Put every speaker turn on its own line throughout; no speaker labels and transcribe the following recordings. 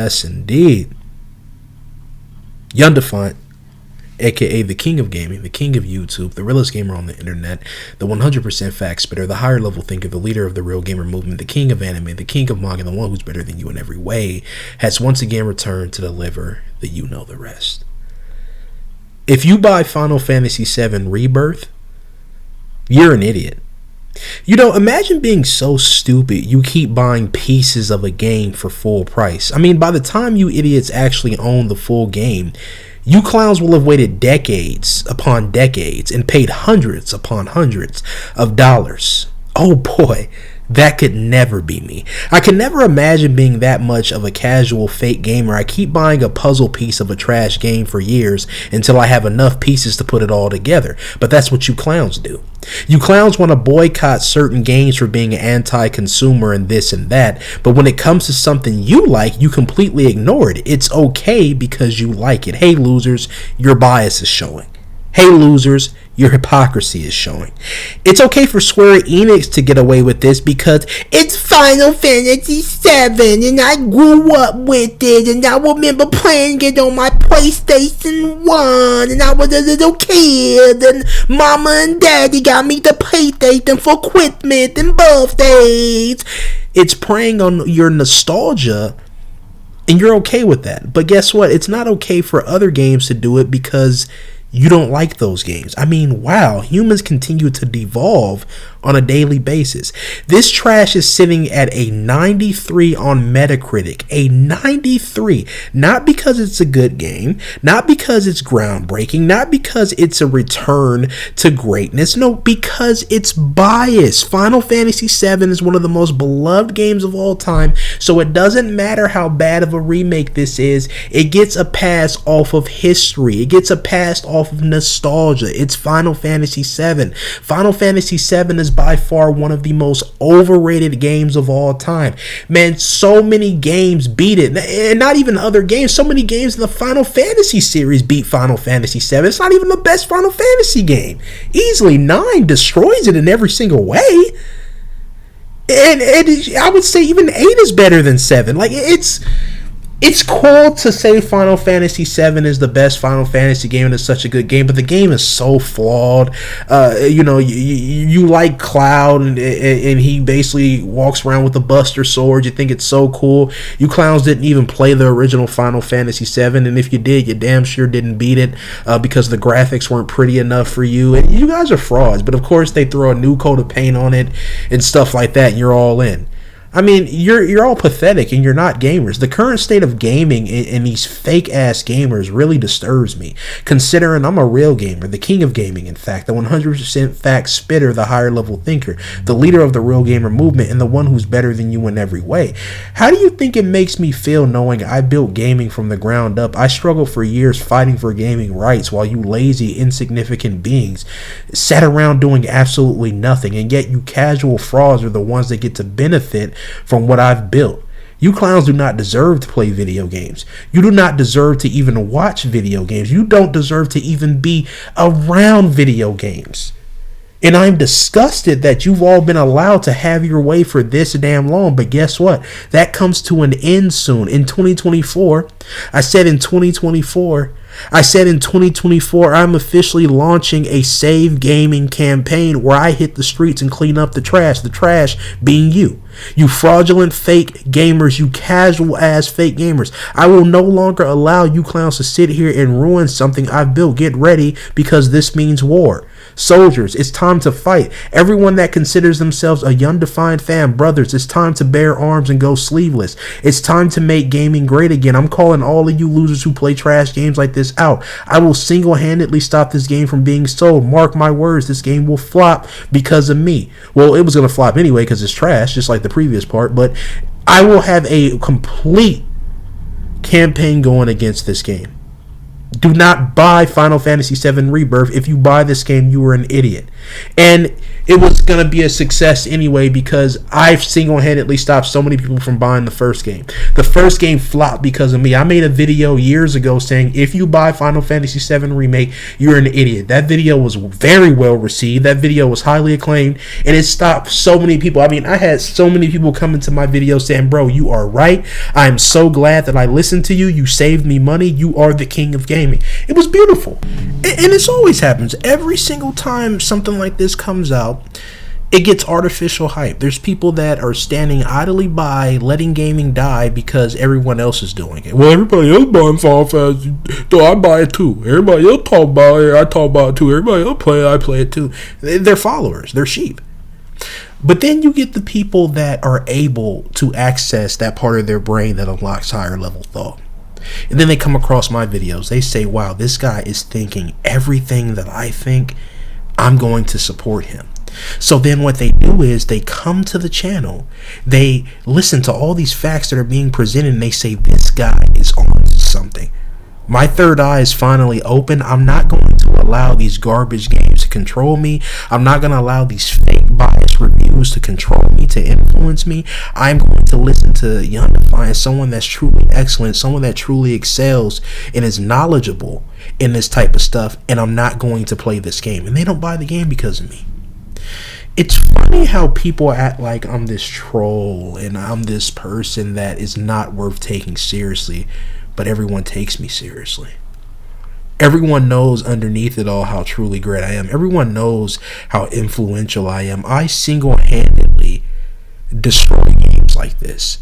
Yes, indeed. Yundafont, aka the king of gaming, the king of YouTube, the realest gamer on the internet, the 100% fact spitter, the higher level thinker, the leader of the real gamer movement, the king of anime, the king of manga, the one who's better than you in every way, has once again returned to deliver the you know the rest. If you buy Final Fantasy VII Rebirth, you're an idiot. You know, imagine being so stupid you keep buying pieces of a game for full price. I mean, by the time you idiots actually own the full game, you clowns will have waited decades upon decades and paid hundreds upon hundreds of dollars. Oh boy, that could never be me. I can never imagine being that much of a casual fake gamer. I keep buying a puzzle piece of a trash game for years until I have enough pieces to put it all together. But that's what you clowns do. You clowns want to boycott certain games for being anti-consumer and this and that, but when it comes to something you like, you completely ignore it. It's okay because you like it. Hey losers, your bias is showing. Hey losers, your hypocrisy is showing. It's okay for Square Enix to get away with this because it's Final Fantasy VII and I grew up with it and I remember playing it on my PlayStation 1 and I was a little kid and mama and daddy got me the PlayStation for Christmas and birthdays. It's preying on your nostalgia and you're okay with that. But guess what? It's not okay for other games to do it because you don't like those games. I mean, wow, humans continue to devolve on a daily basis. This trash is sitting at a 93 on Metacritic. A 93. Not because it's a good game, not because it's groundbreaking, not because it's a return to greatness. No, because it's biased. Final Fantasy VII is one of the most beloved games of all time, so it doesn't matter how bad of a remake this is. It gets a pass off of history. It gets a pass off of nostalgia. It's Final Fantasy VII. Final Fantasy VII is by far one of the most overrated games of all time. Man, so many games beat it. And not even other games. So many games in the Final Fantasy series beat Final Fantasy VII. It's not even the best Final Fantasy game. Easily 9 destroys it in every single way. And I would say even 8 is better than 7. Like, it's cool to say Final Fantasy VII is the best Final Fantasy game and it's such a good game, but the game is so flawed. You like Cloud and he basically walks around with a Buster Sword. You think it's so cool. You clowns didn't even play the original Final Fantasy VII, and if you did, you damn sure didn't beat it because the graphics weren't pretty enough for you. And you guys are frauds, but of course they throw a new coat of paint on it and stuff like that, and you're all in. I mean, you're all pathetic and you're not gamers. The current state of gaming and these fake ass gamers really disturbs me, considering I'm a real gamer, the king of gaming, in fact, the 100% fact spitter, the higher level thinker, the leader of the real gamer movement, and the one who's better than you in every way. How do you think it makes me feel knowing I built gaming from the ground up? I struggled for years fighting for gaming rights while you lazy, insignificant beings sat around doing absolutely nothing, and yet you casual frauds are the ones that get to benefit from what I've built. You clowns do not deserve to play video games. You do not deserve to even watch video games. You don't deserve to even be around video games. And I'm disgusted that you've all been allowed to have your way for this damn long. But guess what? That comes to an end soon. In 2024, I said in 2024, I'm officially launching a Save Gaming campaign where I hit the streets and clean up the trash being you. You fraudulent fake gamers, you casual ass fake gamers. I will no longer allow you clowns to sit here and ruin something I've built. Get ready, because this means war. Soldiers, it's time to fight. Everyone that considers themselves a undefined fan, brothers, it's time to bear arms and go sleeveless. It's time to make gaming great again. I'm calling all of you losers who play trash games like this out. I will single-handedly stop this game from being sold. Mark my words, this game will flop because of me. Well, it was going to flop anyway because it's trash, just like the previous part, but I will have a complete campaign going against this game. Do not buy Final Fantasy VII Rebirth. If you buy this game, you are an idiot. And it was going to be a success anyway because I've single-handedly stopped so many people from buying the first game. The first game flopped because of me. I made a video years ago saying if you buy Final Fantasy VII Remake, you're an idiot. That video was very well received. That video was highly acclaimed, and it stopped so many people. I mean, I had so many people come into my video saying, bro, you are right. I am so glad that I listened to you. You saved me money. You are the king of gaming. It was beautiful. And this always happens. Every single time something like this comes out, it gets artificial hype. There's people that are standing idly by, letting gaming die because everyone else is doing it. Well, everybody else buying Final Fantasy, so I buy it too. Everybody else talk about it, I talk about it too. Everybody else play it, I play it too. They're followers. They're sheep. But then you get the people that are able to access that part of their brain that unlocks higher level thought. And then they come across my videos. They say, wow, this guy is thinking everything that I think. I'm going to support him. So then what they do is they come to the channel, they listen to all these facts that are being presented, and they say, this guy is on to something. My third eye is finally open. I'm not going to allow these garbage games to control me. I'm not going to allow these fake bias reviews to control me, to influence me. I'm going to listen to Young Defiant, someone that's truly excellent, someone that truly excels and is knowledgeable in this type of stuff, and I'm not going to play this game. And they don't buy the game because of me. It's funny how people act like I'm this troll and I'm this person that is not worth taking seriously, but everyone takes me seriously. Everyone knows underneath it all how truly great I am. Everyone knows how influential I am. I single-handedly destroy games like this.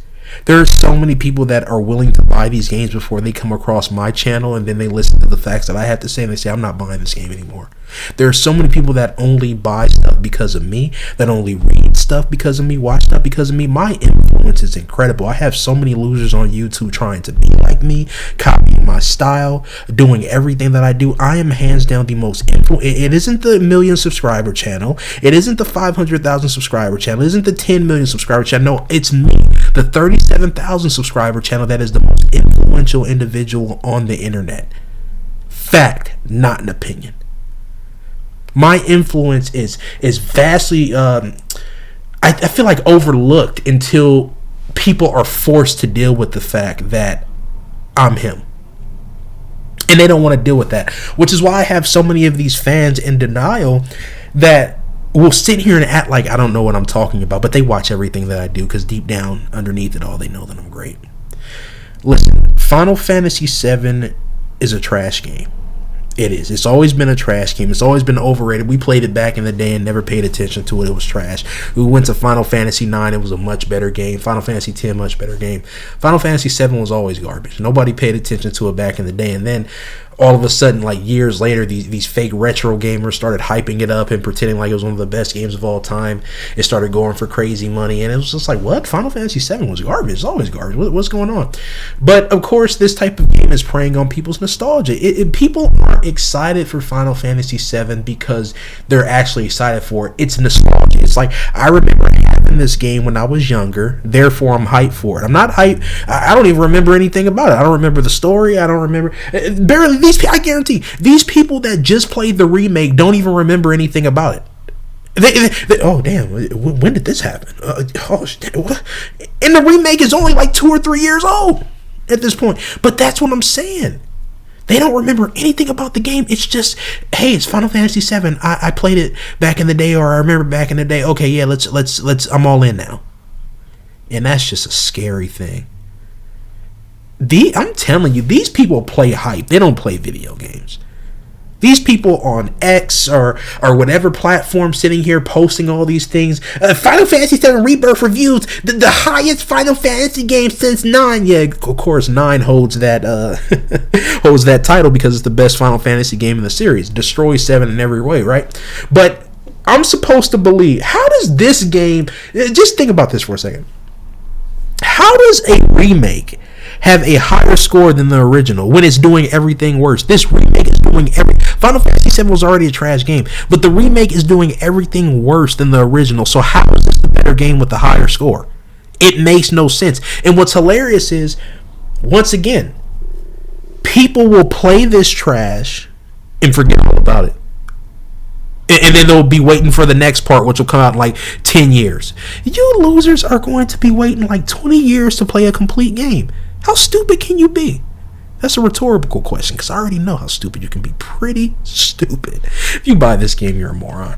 There are so many people that are willing to buy these games before they come across my channel, and then they listen to the facts that I have to say, and they say, I'm not buying this game anymore. There are so many people that only buy stuff because of me, that only read stuff because of me, watch stuff because of me. My influence is incredible. I have so many losers on YouTube trying to be like me, copying my style, doing everything that I do. I am hands down the most It isn't the 1 million subscriber channel. It isn't the 500,000 subscriber channel. It isn't the 10 million subscriber channel. No, it's me, the 37,000 subscriber channel that is the most influential individual on the internet. Fact, not an opinion. My influence is vastly, I feel like, overlooked until people are forced to deal with the fact that I'm him. And they don't want to deal with that, which is why I have so many of these fans in denial that will sit here and act like I don't know what I'm talking about, but they watch everything that I do because deep down, underneath it all, they know that I'm great. Listen, Final Fantasy VII is a trash game. It is. It's always been a trash game. It's always been overrated. We played it back in the day and never paid attention to it. It was trash. We went to Final Fantasy IX. It was a much better game. Final Fantasy X, much better game. Final Fantasy VII was always garbage. Nobody paid attention to it back in the day. And then all of a sudden, like years later, these fake retro gamers started hyping it up and pretending like it was one of the best games of all time. It started going for crazy money, and it was just like, what? Final Fantasy VII was garbage. It's always garbage. What's going on? But of course, this type of game is preying on people's nostalgia. People aren't excited for Final Fantasy VII because they're actually excited for it. It's nostalgia. It's like, I remember having this game when I was younger, therefore I'm hyped for it. I'm not hyped. I don't even remember anything about it. I don't remember the story. I don't remember barely. I guarantee these people that just played the remake don't even remember anything about it. They oh damn, when did this happen? What? And the remake is only like 2 or 3 years old at this point. But that's what I'm saying. They don't remember anything about the game. It's just, hey, it's Final Fantasy VII. I played it back in the day, or I remember back in the day. Okay, yeah, let's. I'm all in now. And that's just a scary thing. I'm telling you, these people play hype. They don't play video games. These people on X or whatever platform sitting here posting all these things. Final Fantasy VII Rebirth reviews, the highest Final Fantasy game since 9. Yeah, of course, 9 holds that holds that title because it's the best Final Fantasy game in the series. Destroys 7 in every way, right? But I'm supposed to believe, how does this game, just think about this for a second. How does a remake have a higher score than the original when it's doing everything worse? This remake is doing Final Fantasy VII was already a trash game, but the remake is doing everything worse than the original. So how is this the better game with the higher score? It makes no sense. And what's hilarious is, once again, people will play this trash and forget all about it. And then they'll be waiting for the next part, which will come out in like 10 years. You losers are going to be waiting like 20 years to play a complete game. How stupid can you be? That's a rhetorical question, because I already know how stupid you can be. Pretty stupid. If you buy this game, you're a moron.